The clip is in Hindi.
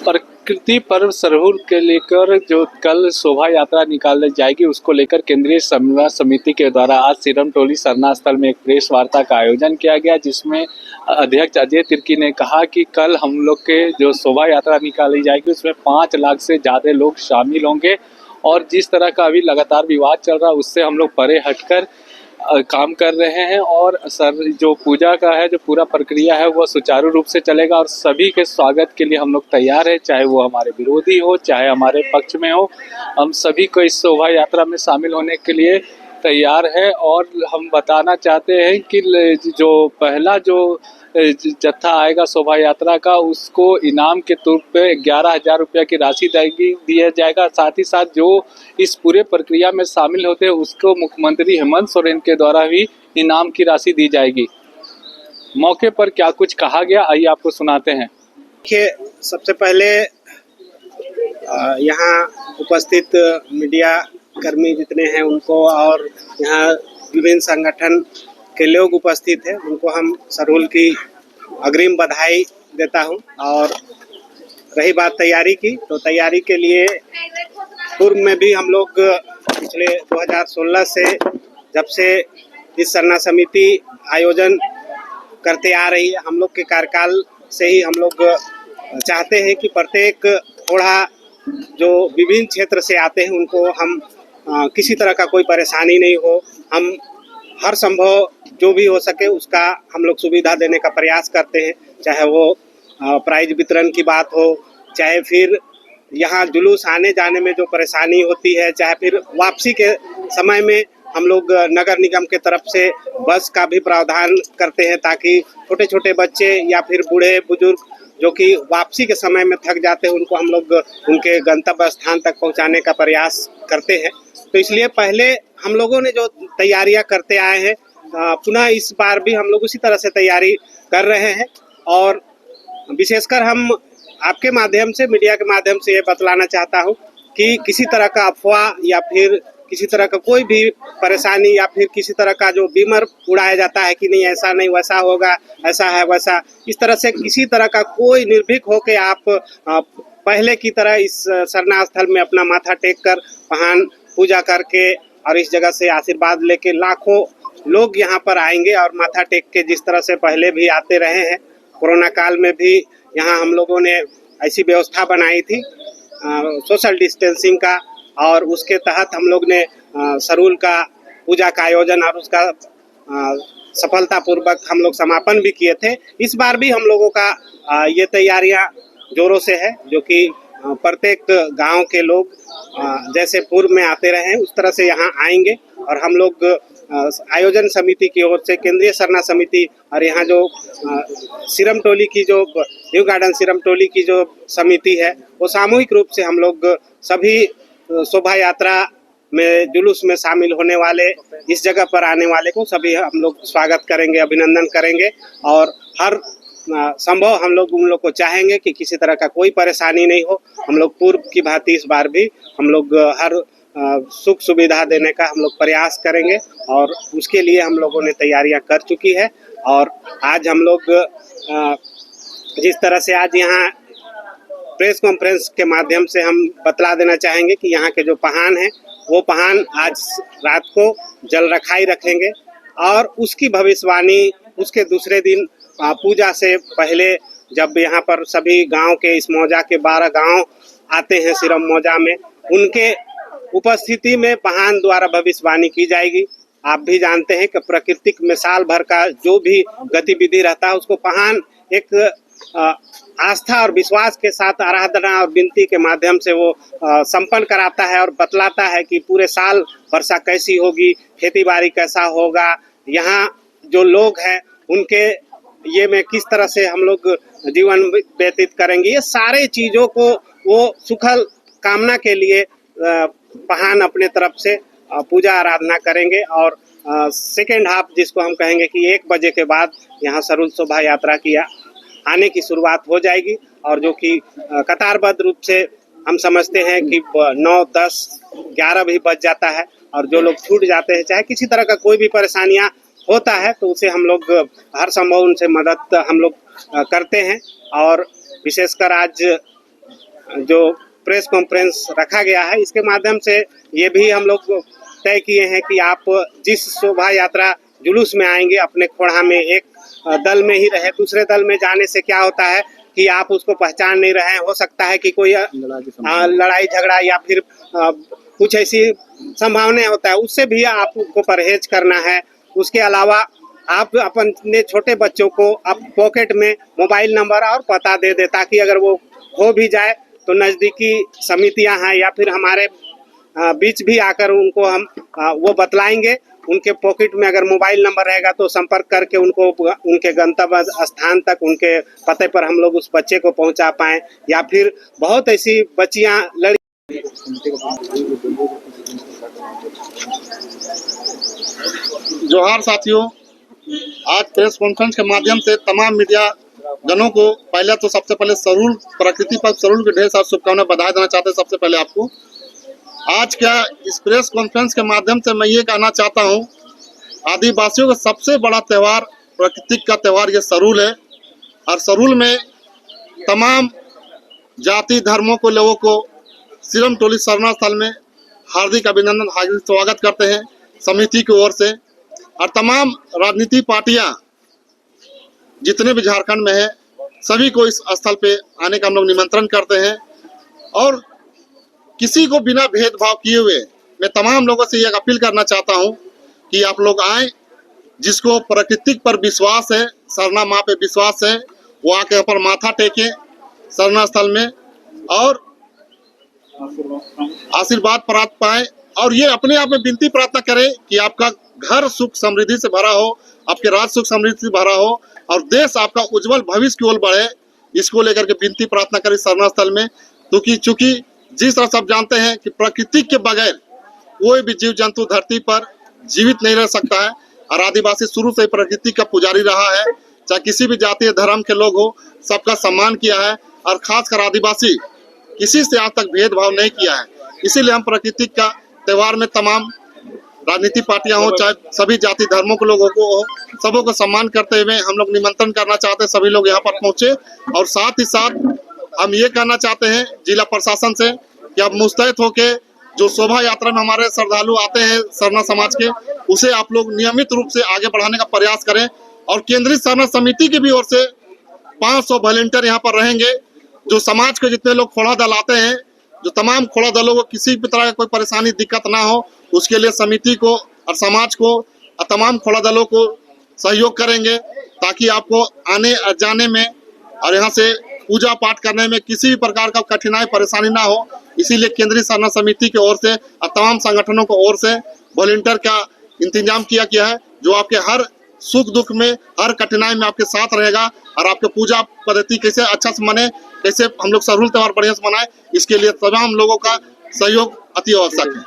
प्रकृति पर्व सरहुल के लेकर जो कल शोभा यात्रा निकाली जाएगी उसको लेकर केंद्रीय समन्वय समिति के द्वारा आज सिरमटोली सरना स्थल में एक प्रेस वार्ता का आयोजन किया गया, जिसमें अध्यक्ष अजय तिर्की ने कहा कि कल हम लोग के जो शोभा यात्रा निकाली जाएगी उसमें 5 लाख से ज़्यादा लोग शामिल होंगे और जिस तरह का अभी लगातार विवाद चल रहा है उससे हम लोग परे हटकर काम कर रहे हैं और सर जो पूजा का है जो पूरा प्रक्रिया है वो सुचारू रूप से चलेगा और सभी के स्वागत के लिए हम लोग तैयार हैं, चाहे वो हमारे विरोधी हो चाहे हमारे पक्ष में हो, हम सभी को इस शोभा यात्रा में शामिल होने के लिए तैयार है। और हम बताना चाहते हैं कि जो पहला जो जत्था आएगा शोभा यात्रा का उसको इनाम के तौर पे 11,000 रुपये की राशि दिया जाएगा। साथ ही साथ जो इस पूरे प्रक्रिया में शामिल होते हैं उसको मुख्यमंत्री हेमंत सोरेन के द्वारा भी इनाम की राशि दी जाएगी। मौके पर क्या कुछ कहा गया आइए आपको सुनाते हैं। देखिए, सबसे पहले यहाँ उपस्थित मीडिया कर्मी जितने हैं उनको और यहाँ विभिन्न संगठन के लोग उपस्थित हैं उनको हम सरहुल की अग्रिम बधाई देता हूं। और रही बात तैयारी की, तो तैयारी के लिए पूर्व में भी हम लोग पिछले 2016 से जब से इस सरना समिति आयोजन करते आ रही है, हम लोग के कार्यकाल से ही हम लोग चाहते हैं कि प्रत्येक ओढ़ा जो विभिन्न क्षेत्र से आते हैं उनको हम किसी तरह का कोई परेशानी नहीं हो, हम हर संभव जो भी हो सके उसका हम लोग सुविधा देने का प्रयास करते हैं। चाहे वो प्राइज वितरण की बात हो, चाहे फिर यहाँ जुलूस आने जाने में जो परेशानी होती है, चाहे फिर वापसी के समय में हम लोग नगर निगम के तरफ से बस का भी प्रावधान करते हैं ताकि छोटे छोटे बच्चे या फिर बूढ़े बुजुर्ग जो कि वापसी के समय में थक जाते हैं उनको हम लोग उनके गंतव्य स्थान तक पहुँचाने का प्रयास करते हैं। तो इसलिए पहले हम लोगों ने जो तैयारियां करते आए हैं पुनः इस बार भी हम लोग उसी तरह से तैयारी कर रहे हैं। और विशेषकर हम आपके माध्यम से, मीडिया के माध्यम से ये बतलाना चाहता हूं कि किसी तरह का अफवाह या फिर किसी तरह का कोई भी परेशानी या फिर किसी तरह का जो बीमर उड़ाया जाता है कि नहीं ऐसा नहीं वैसा होगा, ऐसा है वैसा, इस तरह से किसी तरह का कोई निर्भीक होकर आप पहले की तरह इस सरना स्थल में अपना माथा टेक कर महान पूजा करके और इस जगह से आशीर्वाद लेके लाखों लोग यहाँ पर आएंगे और माथा टेक के जिस तरह से पहले भी आते रहे हैं। कोरोना काल में भी यहाँ हम लोगों ने ऐसी व्यवस्था बनाई थी सोशल डिस्टेंसिंग का, और उसके तहत हम लोग ने सरहुल का पूजा का आयोजन और उसका सफलतापूर्वक हम लोग समापन भी किए थे। इस बार भी हम लोगों का ये तैयारियां जोरों से है, जो कि प्रत्येक गांव के लोग जैसे पूर्व में आते रहे हैं उस तरह से यहाँ आएंगे। और हम लोग आयोजन समिति की ओर से केंद्रीय सरना समिति और यहाँ जो सिरमटोली की जो न्यू गार्डन सिरमटोली की जो समिति है वो सामूहिक रूप से हम लोग सभी शोभा यात्रा में जुलूस में शामिल होने वाले, इस जगह पर आने वाले को सभी हम लोग स्वागत करेंगे, अभिनंदन करेंगे। और हर संभव हम लोग उन लोग को चाहेंगे कि किसी तरह का कोई परेशानी नहीं हो। हम लोग पूर्व की भांति इस बार भी हम लोग हर सुख सुविधा देने का हम लोग प्रयास करेंगे और उसके लिए हम लोगों ने तैयारियां कर चुकी है। और आज हम लोग जिस तरह से आज यहाँ प्रेस कॉन्फ्रेंस के माध्यम से हम बतला देना चाहेंगे कि यहाँ के जो पहान हैं वो पहान आज रात को जल रखाई रखेंगे और उसकी भविष्यवाणी उसके दूसरे दिन पूजा से पहले जब यहाँ पर सभी गांव के इस मौजा के 12 गांव आते हैं सिरम मौजा में, उनके उपस्थिति में पहान द्वारा भविष्यवाणी की जाएगी। आप भी जानते हैं कि प्राकृतिक में साल भर का जो भी गतिविधि रहता है उसको पहान एक आस्था और विश्वास के साथ आराधना और विनती के माध्यम से वो संपन्न कराता है और बतलाता है कि पूरे साल वर्षा कैसी होगी, खेती बाड़ी कैसा होगा, यहाँ जो लोग हैं उनके ये में किस तरह से हम लोग जीवन व्यतीत करेंगे। ये सारे चीज़ों को वो सुखल कामना के लिए पहान अपने तरफ से पूजा आराधना करेंगे। और सेकेंड हाफ जिसको हम कहेंगे कि 1 बजे के बाद यहाँ सरहुल शोभा यात्रा की आने की शुरुआत हो जाएगी और जो कि कतारबद्ध रूप से हम समझते हैं कि 9, 10, 11 भी बज जाता है और जो लोग छूट जाते हैं, चाहे किसी तरह का कोई भी परेशानियां होता है तो उसे हम लोग हर संभव उनसे मदद हम लोग करते हैं। और विशेषकर आज जो प्रेस कॉन्फ्रेंस रखा गया है, इसके माध्यम से ये भी हम लोग तय किए हैं कि आप जिस शोभा यात्रा जुलूस में आएंगे अपने खोड़ा में एक दल में ही रहे। दूसरे दल में जाने से क्या होता है कि आप उसको पहचान नहीं रहे हैं, हो सकता है कि कोई लड़ाई झगड़ा या फिर कुछ ऐसी संभावनाएं होता है, उससे भी आपको परहेज करना है। उसके अलावा आप अपने छोटे बच्चों को आप पॉकेट में मोबाइल नंबर और पता दे दे, ताकि अगर वो खो भी जाए तो नज़दीकी समितियां हैं या फिर हमारे बीच भी आकर उनको हम वो बतलाएंगे। उनके पॉकेट में अगर मोबाइल नंबर रहेगा तो संपर्क करके उनको उनके गंतव्य स्थान तक उनके पते पर हम लोग उस बच्चे को पहुंचा पाएं। या फिर बहुत ऐसी बच्चियां जोहार साथियों, आज प्रेस कॉन्फ्रेंस के माध्यम से तमाम मीडिया जनों को पहले तो सबसे पहले सरूल प्रकृति पर सरूल के ढेर सारी शुभकामनाएं बधाई देना चाहते हैं। सबसे पहले आपको आज का इस प्रेस कॉन्फ्रेंस के माध्यम से मैं ये कहना चाहता हूँ, आदिवासियों का सबसे बड़ा त्यौहार प्रकृति का त्यौहार ये सरूल है। और सरूल में तमाम जाति धर्मों को लोगों को सिरम टोली सरना स्थल में हार्दिक अभिनंदन हार्दिक स्वागत करते हैं समिति की ओर से। और तमाम राजनीतिक पार्टियां जितने भी झारखंड में है सभी को इस स्थल पे आने का हम लोग निमंत्रण करते हैं। और किसी को बिना भेदभाव किए हुए मैं तमाम लोगों से ये अपील करना चाहता हूं कि आप लोग आएं। जिसको प्रकृति पर विश्वास है, सरना माँ पे विश्वास है, वो आके यहाँ पर माथा टेके सरना स्थल में और आशीर्वाद प्राप्त पाए। और ये अपने आप में विनती प्रार्थना करें कि आपका घर सुख समृद्धि से भरा हो, आपके राज्य सुख समृद्धि से भरा हो और देश आपका उज्जवल भविष्य की ओर बढ़े। इसको लेकर के विनती प्रार्थना करें सरना स्थल में। क्योंकि चूंकि जिस तरह सब जानते हैं कि प्रकृति के बगैर कोई भी जीव जंतु धरती पर जीवित नहीं रह सकता है। और आदिवासी शुरू से प्रकृति का पुजारी रहा है, चाहे किसी भी जातीय धर्म के लोग हो, सबका सम्मान किया है। और खासकर आदिवासी किसी से आज तक भेदभाव नहीं किया है। इसीलिए हम प्रकृति का त्योहार में तमाम राजनीतिक पार्टियां हो, चाहे सभी जाति धर्मों के लोगों को हो, सबों को सम्मान करते हुए हम लोग निमंत्रण करना चाहते हैं सभी लोग यहाँ पर पहुंचे। और साथ ही साथ हम ये कहना चाहते हैं जिला प्रशासन से कि अब मुस्तैद होके जो शोभा यात्रा में हमारे श्रद्धालु आते हैं सरना समाज के, उसे आप लोग नियमित रूप से आगे बढ़ाने का प्रयास करें। और केंद्रीय सरना समिति की भी ओर से 500 वॉलंटियर यहाँ पर रहेंगे। जो समाज के जितने लोग खोड़ा दल आते हैं, जो तमाम खोड़ा दलों को किसी भी तरह का कोई परेशानी दिक्कत ना हो, उसके लिए समिति को और समाज को और तमाम खोड़ा दलों को सहयोग करेंगे, ताकि आपको आने जाने में और यहाँ से पूजा पाठ करने में किसी भी प्रकार का कठिनाई परेशानी ना हो। इसीलिए केंद्रीय सरना समिति की ओर से और तमाम संगठनों की ओर से वॉलंटियर का इंतजाम किया गया है, जो आपके हर सुख दुख में हर कठिनाई में आपके साथ रहेगा। और आपके पूजा पद्धति कैसे अच्छा से मने, कैसे हम लोग सरूल त्योहार बढ़िया से मनाए, इसके लिए तमाम लोगों का सहयोग अति आवश्यक है।